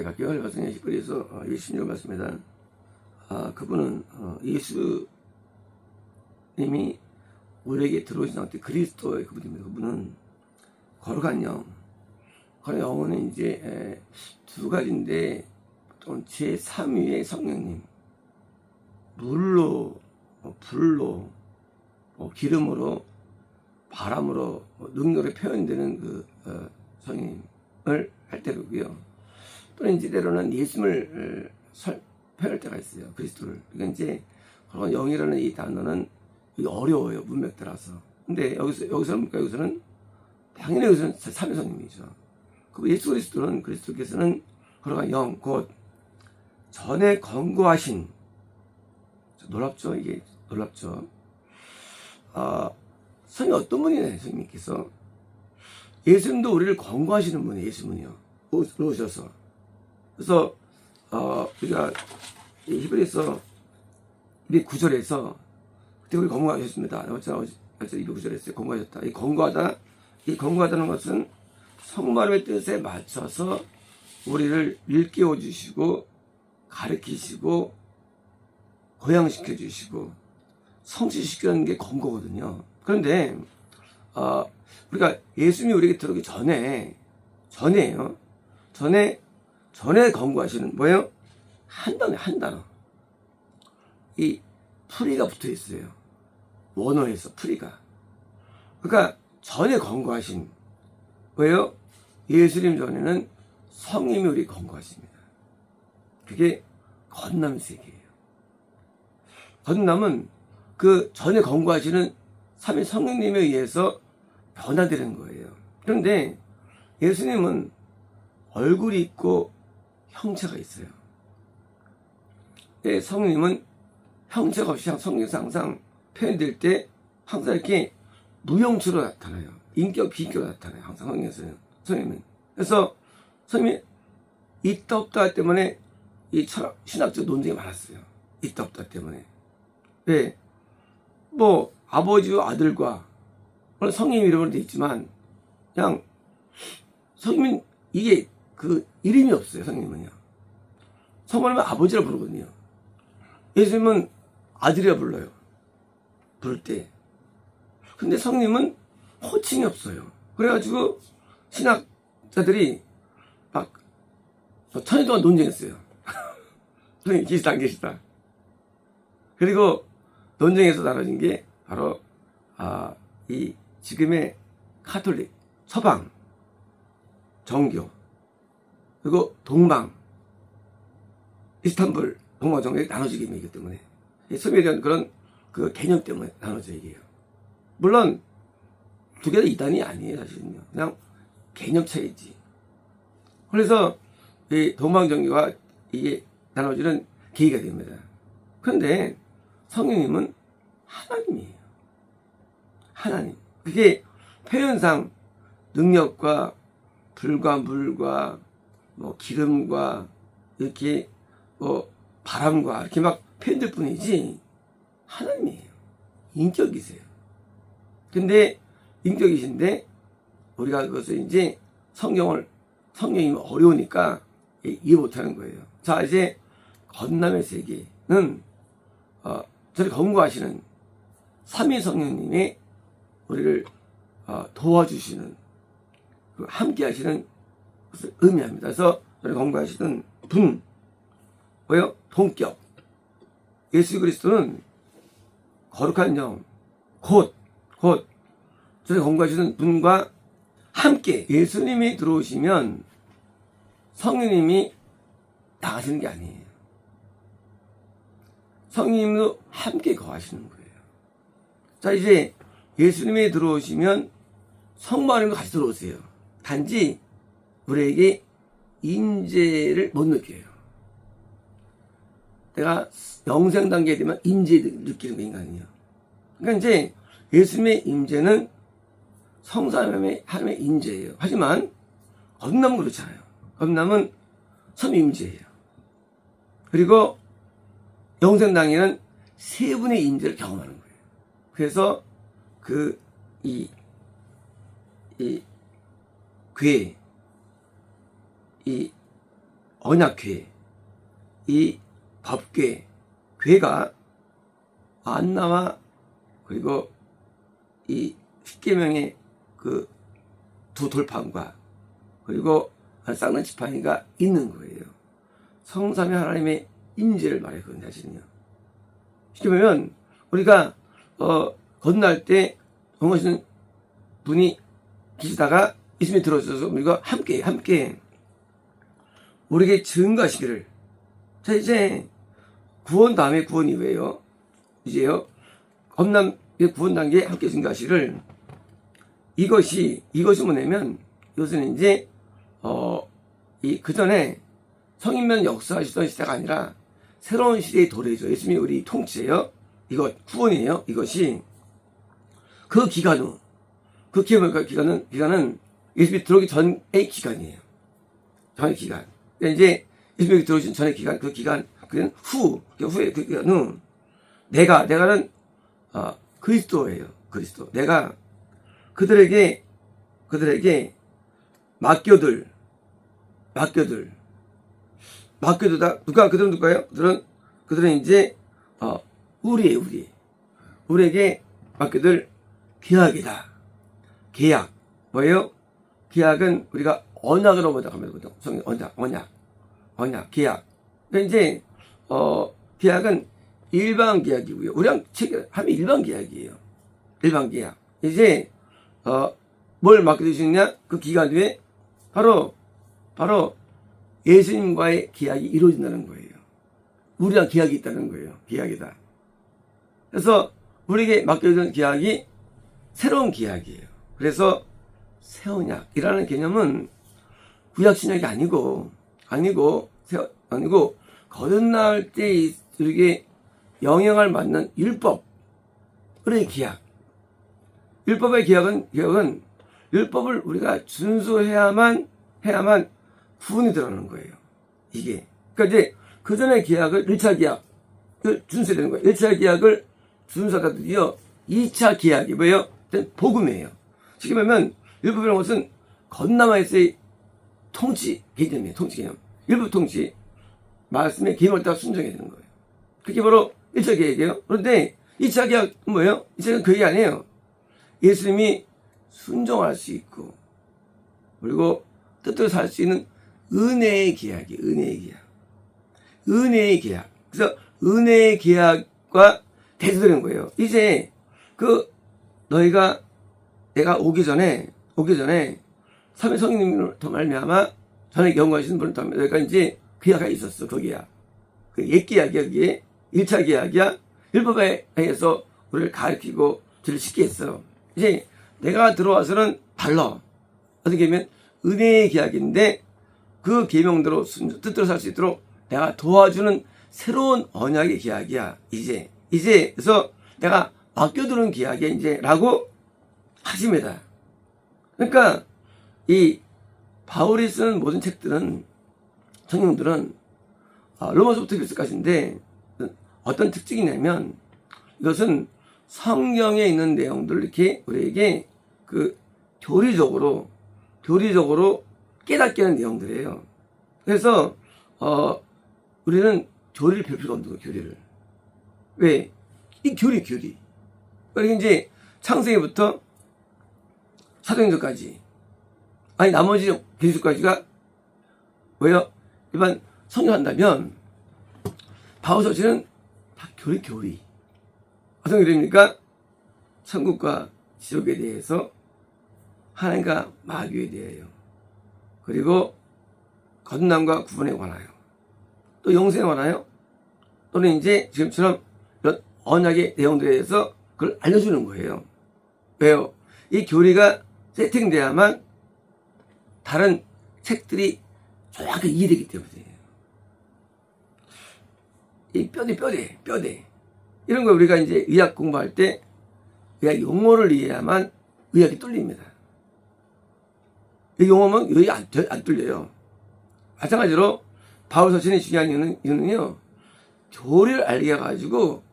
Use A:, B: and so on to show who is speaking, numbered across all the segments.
A: 박경을 말씀에 히브리서 26 말씀입니다. 그분은 예수님이 우리에게 들어오신 상태 그리스도의 그분입니다. 그분은 거룩한 영. 거룩한 영은 이제 두 가지인데 제3위의 성령님, 물로, 불로, 기름으로, 바람으로 능력에 표현되는 그 성령님을 할 때고요. 또는 이제 때로는 예수님을 표현할 때가 있어요. 그리스도를. 그러니까 이제 그런 영이라는 이 단어는 어려워요. 문맥 따라서. 근데 여기서는 당연히 여기서는 삼위 성령님이죠. 그 예수 그리스도께서는 거룩한 영, 곧 전에 권고하신, 놀랍죠? 이게 놀랍죠? 성령이 어떤 분이냐, 성령님께서. 예수님도 우리를 권고하시는 분이에요, 예수님은요. 오셔서. 그래서, 우리가 히브리서 209절에서, 그때 우리 권고하셨습니다. 어제 209절에서 권고하셨다. 이 권고하다는 것은 성령의 뜻에 맞춰서 우리를 일깨워 주시고, 가르치시고, 고양시켜 주시고, 성취시키는 게 권고거든요. 그런데, 우리가 예수님이 우리에게 들어오기 전에요. 전에 권고하시는 뭐예요? 한 단어. 이 풀이가 붙어 있어요. 원어에서 풀이가. 그러니까 전에 권고하신 뭐예요? 예수님 전에는 성령님이 우리 권고하십니다. 그게 건남 세계예요. 건남은 그 전에 권고하시는 삼위 성령님에 의해서 변화되는 거예요. 그런데 예수님은 얼굴이 있고 형체가 있어요. 성령님은 형체가 없이 성령에서 항상 표현될 때 항상 이렇게 무형체로 나타나요. 인격, 비인격으로 나타나요. 항상 성령에서는. 성령님은. 그래서 성령님이 있다 없다 때문에 이 신학적 논쟁이 많았어요. 있다 없다 때문에. 왜? 아버지와 아들과 성령 이름으로 되어 있지만 그냥 성령은 이게 그 이름이 없어요. 성령은요. 성령은 아버지라 부르거든요. 예수님은 아들이라 불러요. 부를 때. 근데 성령은 호칭이 없어요. 그래가지고 신학자들이 막 천년 동안 논쟁했어요. 성령이 계시다 안 계시다. 그리고 논쟁에서 나눠진 게 바로 이 지금의 카톨릭, 서방, 정교, 그리고 동방, 이스탄불 동방 정교에 나눠지게 되기 때문에 섬에 대한 그런 그 개념 때문에 나눠져 얘기해요. 물론 두 개 다 이단이 아니에요, 사실은요. 그냥 개념 차이지. 그래서 이 동방 정교가 이게 나눠지는 계기가 됩니다. 그런데 성령님은 하나님이에요. 하나님. 그게 표현상 능력과 불과 물과 기름과 이렇게 바람과 이렇게 막 표현될 뿐이지 하나님이에요. 인격이세요. 근데 인격이신데 우리가 그것을 이제 성경이 어려우니까 이해 못하는 거예요. 자, 이제 건남의 세계는 저를 권고하시는 삼위 성령님이 우리를 도와주시는, 함께 하시는 것을 의미합니다. 그래서 저를 권고하시는 분, 뭐예요? 동격. 예수 그리스도는 거룩한 영, 곧 저를 권고하시는 분과 함께. 예수님이 들어오시면 성령님이 나가시는 게 아니에요. 성령님도 함께 거하시는 거예요. 자, 이제 예수님이 들어오시면 성부 하나님과 같이 들어오세요. 단지 우리에게 임재를 못 느껴요. 내가 영생 단계에 되면 임재를 느끼는 거 인간이요. 그러니까 이제 예수님의 임재는 성삼위의 하나님의 임재예요. 하지만 건남은 그렇잖아요. 건남은 선임재예요. 그리고 영생 단계는 세 분의 임재를 경험하는 거예요. 그래서 언약궤, 이 법궤, 궤가 안나와 그리고 이 십계명의 그 두 돌판과 그리고 쌍난 지팡이가 있는 거예요. 성삼위 하나님의 임재를 말했거든요, 사실은요. 쉽게 보면 우리가 건너갈 때 정하시는 분이 계시다가 예수님이 들어오셔서 우리가 함께 우리에게 증거하시기를. 자, 이제 구원 다음에 구원 이후에요. 이제요, 겁남의 구원 단계에 함께 증거하시기를. 이것이 뭐냐면, 이것은 이제, 그 전에 성인면 역사하시던 시대가 아니라 새로운 시대의 도래죠. 예수님이 우리 통치예요. 이거 구원이에요. 이것이 그 기간은 예수님이 들어오기 전의 기간이에요. 전의 기간. 그러니까 이제 예수님이 들어오신 전의 기간, 그는 후에 그 기간은 내가는 그리스도예요. 그리스도. 내가 그들에게 맡겨둘 맡겨두다. 그들은 누가요? 그들은 이제 우리에게 맡겨둘 계약이다. 계약. 뭐예요? 계약은 우리가 언약으로 보다 하면 언약, 계약. 그러니까 이제 계약은 일반 계약이고요. 우리랑 하면 일반 계약이에요. 일반 계약. 이제 뭘 맡겨주시느냐? 그 기간 뒤에 바로 예수님과의 계약이 이루어진다는 거예요. 우리랑 계약이 있다는 거예요. 계약이다. 그래서 우리에게 맡겨진 계약이 새로운 계약이에요. 그래서 새 언약이라는 개념은 구약 신약이 아니고 거듭날 때 우리에게 영향을 받는 율법의 계약. 율법의 계약은 율법을 우리가 준수해야만 구원이 들어가는 거예요. 이게. 그러니까 이제 그 전의 계약을 1차 계약을 준수해야 되는 거예요. 1차 계약을 준수하다 드디어 2차 계약이 뭐예요? 복음이에요. 쉽게 말하면 율법이라는 것은 건너마에서의 통치 개념이에요. 통치 개념. 율법 통치. 말씀에 계명을 따라 순종해야 되는 거예요. 그게 바로 1차 계약이에요. 그런데 2차 계약은 뭐예요? 2차 계약은 그게 아니에요. 예수님이 순종할 수 있고 그리고 뜻대로 살 수 있는 은혜의 계약이에요. 은혜의 계약. 그래서 은혜의 계약과 대조되는 거예요. 이제 내가 오기 전에 삼위 성령님으로 말미암아 전에 경고하시는 분을 통해 내가 이제 계약이 있었어. 거기야. 그 옛 계약이야. 그게 1차 계약이야. 율법에 의해서 우리를 가르치고 저를 쉽게 했어. 이제 내가 들어와서는 달라. 어떻게 하면 은혜의 계약인데 그 계명대로 뜻대로 살 수 있도록 내가 도와주는 새로운 언약의 계약이야. 이제 그래서 내가 맡겨두는 계약이야 이제라고 하십니다. 그러니까 이 바울이 쓰는 모든 책들은 성경들은 로마서부터 에베소까지인데 어떤 특징이냐면 이것은 성경에 있는 내용들을 이렇게 우리에게 그 교리적으로 깨닫게 하는 내용들이에요. 그래서 우리는 교리를 배울 필요가 없는 거예요. 교리를. 왜? 이 교리. 그러니까 이제 창세기부터 사도행전까지 나머지 계시록까지가 뭐예요? 일반 성경한다면 바울서치는 다 교리. 어떤 교리입니까? 천국과 지옥에 대해서 하나님과 마귀에 대하여 그리고 거듭남과 구원에 관하여 또 영생에 관하여 또는 이제 지금처럼 이런 언약의 내용들에 대해서 그걸 알려주는 거예요. 왜요? 이 교리가 세팅돼야만 다른 책들이 정확하게 이해되기 때문이에요. 이 뼈대. 이런 거 우리가 이제 의학 공부할 때 의학 용어를 이해해야만 의학이 뚫립니다. 이 용어면 의학이 안 뚫려요. 마찬가지로 바울 서신이 중요한 이유는요. 교리를 알게 해가지고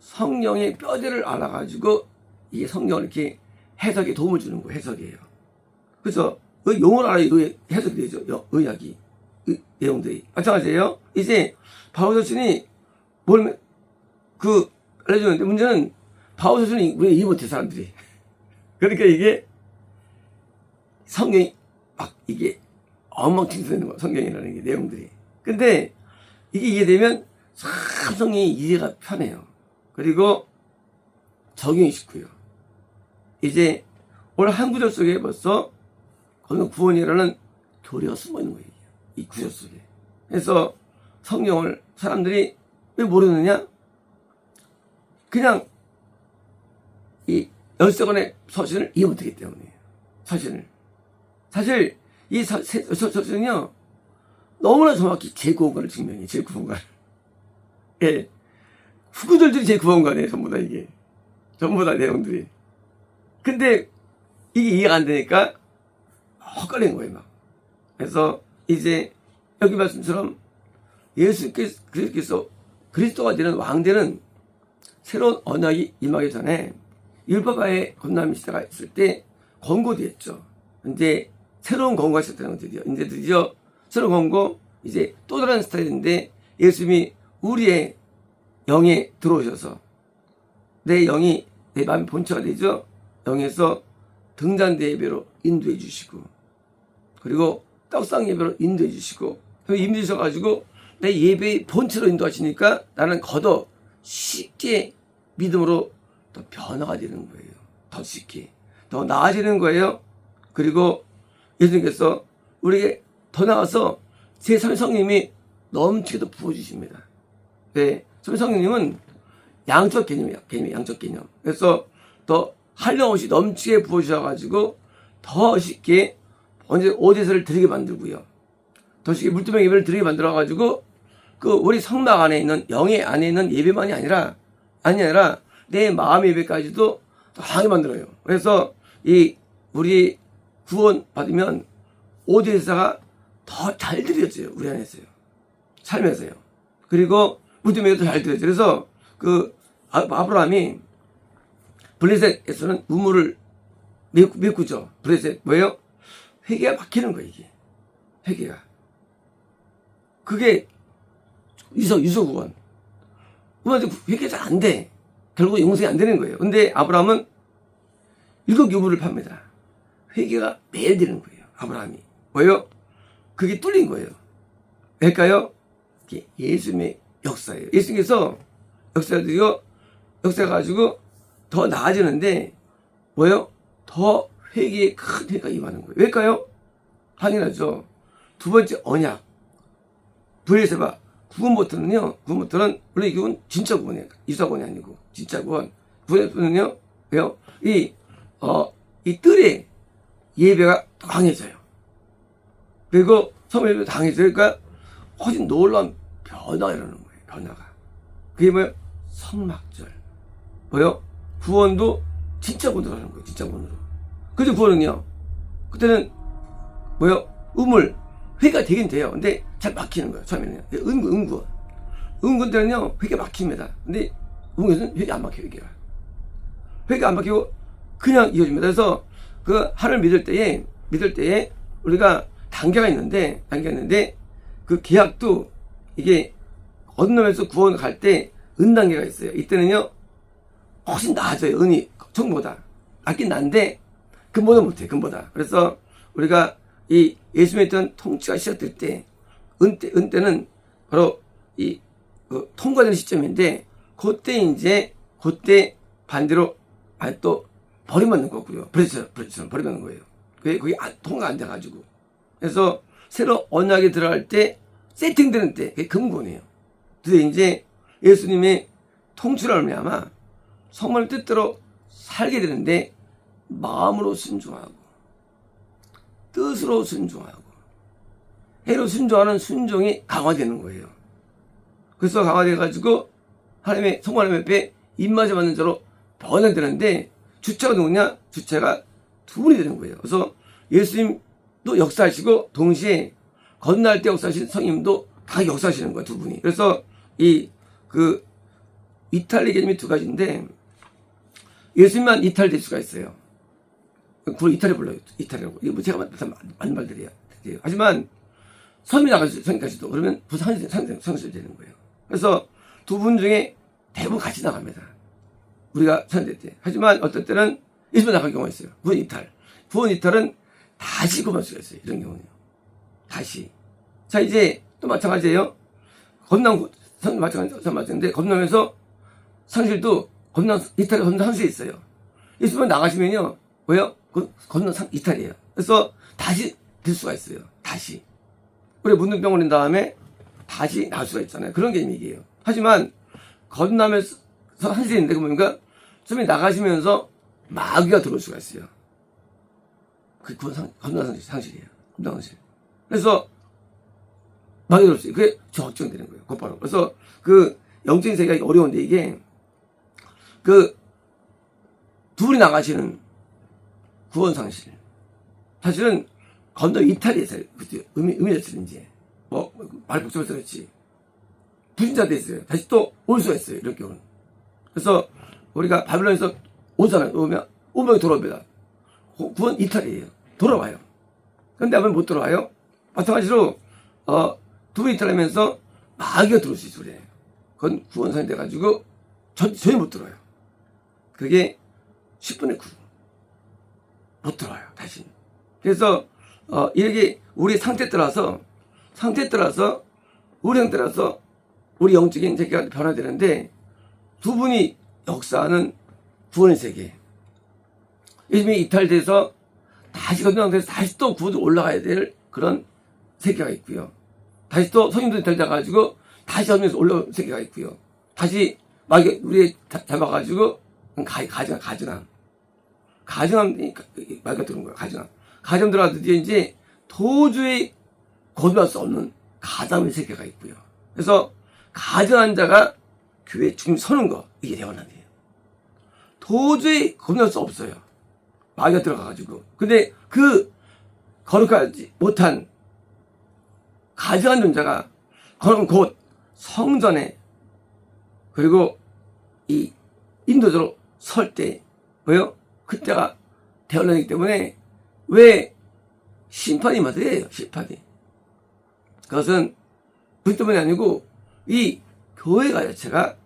A: 성경의 뼈대를 알아가지고 이게 성경을 이렇게 해석에 도움을 주는 거예요. 해석이에요. 그래서 용어를 알아야 해석이 되죠. 의학이. 내용들이. 마찬가지예요. 이제 바오서신이 알려주는데 문제는 바오서신이 우리가 이해 못해, 사람들이. 그러니까 이게 성경이 이게 엉망진창되는 거야, 성경이라는 게 내용들이. 근데 이게 이해되면 참 성경이 이해가 편해요. 그리고 적용이 쉽고요. 이제 오늘 한 구절 속에 벌써 거기는 구원이라는 교리가 숨어 있는 거예요. 이 구절 속에. 그래서 성경을 사람들이 왜 모르느냐? 그냥 이 13권의 서신을 이해 못하기 때문이에요. 서신을. 사실 이 서신은요, 너무나 정확히 제9권을 증명해요. 제9권을. 예. 후구들이 제9권이에요. 전부 다 이게. 전부 다 내용들이. 근데 이게 이해가 안 되니까 헛갈리는 거예요, 막. 그래서 이제 여기 말씀처럼 예수께서 그리스도가 되는 왕되는 새로운 언약이 임하기 전에 율법화의 건남 시대가 있을 때 권고되었죠. 이제 새로운 권고가 시작되는 거죠. 이제 드디어 새로운 권고, 이제 또 다른 스타일인데 예수님이 우리의 영에 들어오셔서 내 영이 내 마음의 본체가 되죠. 영에서 등잔대 예배로 인도해 주시고, 그리고 떡상 예배로 인도해 주시고, 인도해 주셔가지고 내 예배의 본체로 인도하시니까 나는 걷어 쉽게 믿음으로 더 변화가 되는 거예요. 더 쉽게 더 나아지는 거예요. 그리고 예수님께서 우리에게 더 나아가서 제3의 성령님이 넘치게 더 부어주십니다. 네, 성령님은 양적 개념이에요. 양적 개념. 그래서 더 한량없이 넘치게 부어주셔가지고 더 쉽게 언제 오대서를 드리게 만들고요. 더 쉽게 물두멍 예배를 드리게 만들어가지고 우리 성막 안에 있는, 영의 안에 있는 예배만이 아니라 내 마음의 예배까지도 더 강하게 만들어요. 그래서 우리 구원 받으면 오대사가 더 잘 드려져요. 우리 안에서요. 삶에서요. 그리고 물두멍에도 잘 드려져요. 그래서 아브라함이 블레셋에서는 우물을 메꾸죠. 블레셋 뭐예요? 회개가 막히는 거예요. 이게 회개가. 그게 유서구원. 회개가 잘 안 돼. 결국 용서가 안 되는 거예요. 근데 아브라함은 7 유물을 팝니다. 회개가 매일 되는 거예요. 아브라함이. 뭐예요? 그게 뚫린 거예요. 왜일까요? 이게 예수님의 역사예요. 예수님께서 역사가지고 더 나아지는데 뭐예요? 더 회개에 큰 회개가 임하는 거예요. 왜일까요? 당연하죠. 두 번째 언약. 브레세바. 구원부터는 원래 이건 진짜 구원이에요. 이사구원이 아니고 진짜 구원. 구원부터는요, 왜요? 이 뜰에 예배가 강해져요. 그리고 성례도 강해져요. 그러니까 훨씬 놀라운 변화가 일어나는 거예요. 변화가. 그게 뭐예요? 성막절. 뭐예요? 구원도 진짜 구원으로 하는 거예요. 진짜 구원으로. 그래서 구원은요, 그때는 뭐예요? 회가 되긴 돼요. 근데 잘 막히는 거예요. 처음에는요. 은구원 때는요, 회가 막힙니다. 근데 은구에서는 회가 안 막혀요. 회가 안 막히고 그냥 이어집니다. 그래서 하나님 믿을 때에 우리가 단계가 있는데 그 계약도 이게 어둠에서 구원 갈 때 은단계가 있어요. 이때는요, 훨씬 나아져요. 은이 천국보다. 낫긴 난데 근보다 못해. 근보다. 그래서 우리가 이 예수님의 어떤 통치가 시작될 때 은때는 바로 통과되는 시점인데 그때 반대로 또 버림받는 거고요. 버림받는 거예요. 그게 통과 안 돼가지고. 그래서 새로 언약에 들어갈 때 세팅되는 때 그게 금곤이에요. 그래서 이제 예수님의 통치를 말미암아 성령의 뜻대로 살게 되는데 마음으로 순종하고 뜻으로 순종하고 해로 순종하는 순종이 강화되는 거예요. 그래서 강화돼가지고 하나님의 성령 앞에 입맞아 맞는 자로 변화되는데 주체가 누구냐? 주체가 두 분이 되는 거예요. 그래서 예수님도 역사하시고 동시에 건너할 때 역사하신 성령님도 다 역사하시는 거예요. 두 분이. 그래서 이탈리 개념이 두 가지인데 예수님만 이탈될 수가 있어요. 그걸 이탈이 불러요. 이탈이라고. 이거 제가 만든 말들이에요. 하지만 섬이 나가서 성까지도 그러면 부산 성실이 되는 거예요. 그래서 두 분 중에 대부분 같이 나갑니다. 우리가 선대 때. 하지만 어떤 때는 일본 나갈 경우가 있어요. 구원 이탈. 구원 이탈은 다시 구할 수가 있어요. 이런 경우는요. 다시. 자, 이제 또 마찬가지예요. 건남, 마찬가지인데, 건남에서 상실도 건남 이탈이 건남 상실이 있어요. 있으면 나가시면요. 뭐예요? 건남 이탈이에요. 그래서 다시 될 수가 있어요. 다시. 우리 문둥병 올린 다음에 다시 나올 수가 있잖아요. 그런 게 의미예요. 하지만 건남에서 상실인데, 그러니까 처음에 나가시면서 마귀가 들어올 수가 있어요. 그게 건남 상실이에요. 건남 상실. 그래서 마귀가 들어올 수 있어요. 그게 확정되는 거예요. 곧바로. 그래서 그 영적인 세계가 어려운데 이게 그 두 분이 나가시는 구원 상실. 사실은 건너 이탈이 있어요. 그때 의미였어요, 이제. 말 복잡해서 그렇지. 부진자 돼 있어요. 다시 또 올 수가 있어요, 이런 경우는. 그래서 우리가 바빌론에서 오잖아요. 오면 돌아옵니다. 구원 이탈이에요. 돌아와요. 근데 한번 못 돌아와요. 마찬가지로, 두 분 이탈하면서 마귀가 들어올 수 있어요. 그건 구원상이 돼가지고 전혀 못 들어와요. 그게 10분의 9. 못 들어와요, 다시. 그래서, 이게 우리 상태에 따라서, 우리 형태에 따라서 우리 영적인 세계가 변화되는데, 두 분이 역사하는 구원의 세계. 이미 이탈돼서 다시 건강돼서 다시 또 구원으로 올라가야 될 그런 세계가 있고요. 다시 또 성인도 이탈돼가지고 다시 전면에서 올라온 세계가 있고요. 다시 막 우리 잡아가지고 가증함 말가 들은 거예요. 가증 들어가서 이제 도저히 거듭날 수 없는 가담의 세계가 있고요. 그래서 가증한 자가 교회에 지금 서는 거 이게 대원한이에요. 도저히 거듭날 수 없어요. 마귀가 들어가가지고. 근데 그 거룩하지 못한 가증한 존재가 거룩한 곧 성전에 그리고 이 인도자로 설 때 왜요? 그때가 대언론이기 때문에 왜 심판이 맞아요? 심판이. 그것은 그 때문이 아니고 이 교회가 자체가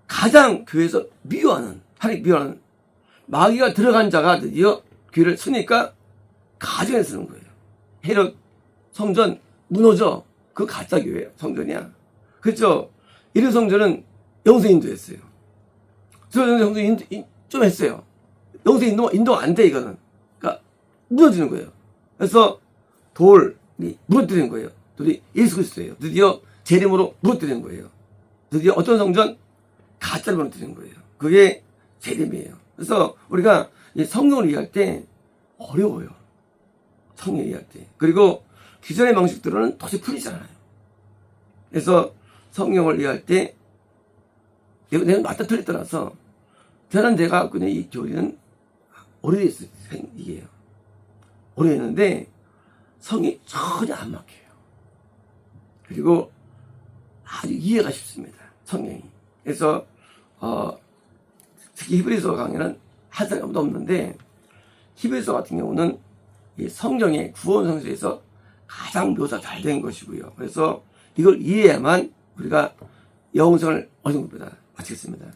A: 가장 교회에서 미워하는 하나님 미워하는 마귀가 들어간 자가 드디어 교회를 쓰니까 가정에 쓰는 거예요. 헤롯 성전 무너져. 그 가짜 교회야. 성전이야. 그렇죠? 이런 성전은 영성 인도했어요. 성전 좀 했어요. 영성 인도가 안 돼, 이거는. 그러니까 무너지는 거예요. 그래서 돌이 무너뜨리는 거예요. 돌이 예수 그리스도예요. 드디어 제 이름으로 무너뜨리는 거예요. 드디어 어떤 성전? 가짜를 무너뜨리는 거예요. 그게 제 이름이에요. 그래서 우리가 이 성경을 이해할 때 어려워요. 성경 이해할 때. 그리고 기존의 방식들은 도저히 풀리잖아요. 그래서 성경을 이해할 때 내가 맞다 틀릴 떠나서 저는 내가 그냥 이 교리는 오래됐어요. 이게요. 오래됐는데 성이 전혀 안 막혀요. 그리고 아주 이해가 쉽습니다. 성경이. 그래서 특히 히브리서 강의는 한 사람이 아무도 없는데 히브리서 같은 경우는 이 성경의 구원 성서에서 가장 묘사 잘 된 것이고요. 그래서 이걸 이해해야만 우리가 영성을 얻는 겁니다. 마치겠습니다.